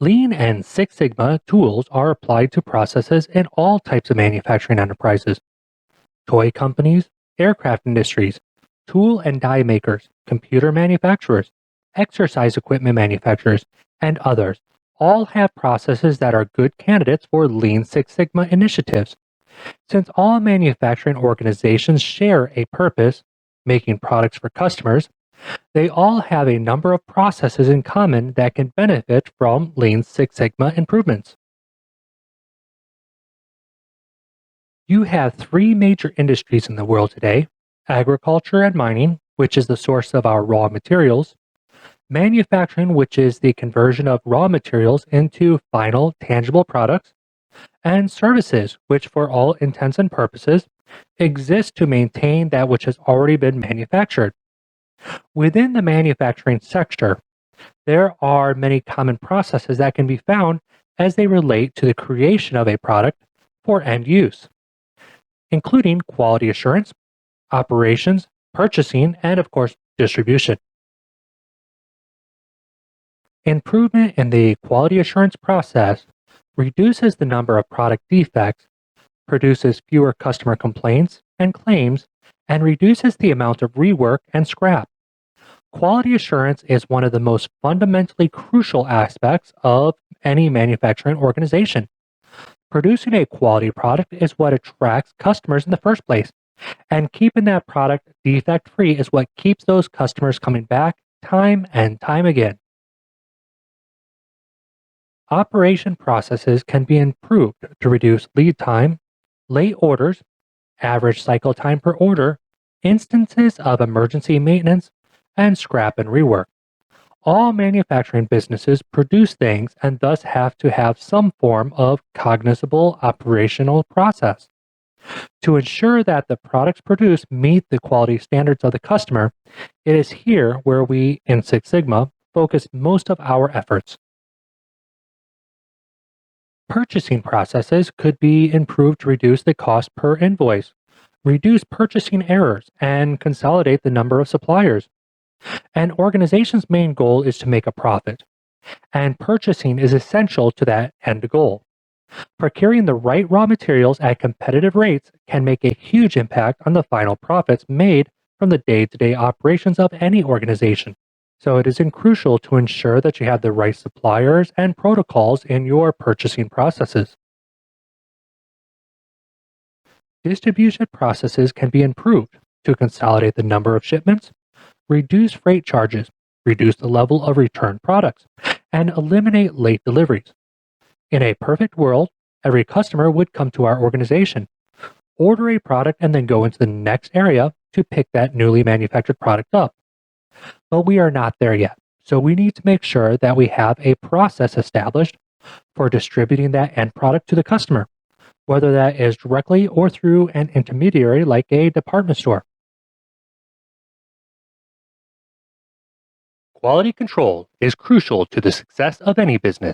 Lean and Six Sigma tools are applied to processes in all types of manufacturing enterprises: toy companies, aircraft industries, tool and die makers, computer manufacturers, exercise equipment manufacturers, and others all have processes that are good candidates for Lean Six Sigma initiatives. Since all manufacturing organizations share a purpose, making products for customers, they all have a number of processes in common that can benefit from Lean Six Sigma improvements. You have three major industries in the world today: agriculture and mining, which is the source of our raw materials; manufacturing, which is the conversion of raw materials into final, tangible products; and services, which, for all intents and purposes, exist to maintain that which has already been manufactured. Within the manufacturing sector, there are many common processes that can be found as they relate to the creation of a product for end use, including quality assurance, operations, purchasing, and of course, distribution. Improvement in the quality assurance process reduces the number of product defects, produces fewer customer complaints and claims, and reduces the amount of rework and scrap. Quality assurance is one of the most fundamentally crucial aspects of any manufacturing organization. Producing a quality product is what attracts customers in the first place, and keeping that product defect-free is what keeps those customers coming back time and time again. Operation processes can be improved to reduce lead time, late orders, average cycle time per order, instances of emergency maintenance, and scrap and rework. All manufacturing businesses produce things and thus have to have some form of cognizable operational process. To ensure that the products produced meet the quality standards of the customer, it is here where we, in Six Sigma, focus most of our efforts. Purchasing processes could be improved to reduce the cost per invoice, reduce purchasing errors, and consolidate the number of suppliers. An organization's main goal is to make a profit, and purchasing is essential to that end goal. Procuring the right raw materials at competitive rates can make a huge impact on the final profits made from the day-to-day operations of any organization. So it is crucial to ensure that you have the right suppliers and protocols in your purchasing processes. Distribution processes can be improved to consolidate the number of shipments, reduce freight charges, reduce the level of returned products, and eliminate late deliveries. In a perfect world, every customer would come to our organization, order a product, and then go into the next area to pick that newly manufactured product up. But we are not there yet, so we need to make sure that we have a process established for distributing that end product to the customer, whether that is directly or through an intermediary like a department store. Quality control is crucial to the success of any business.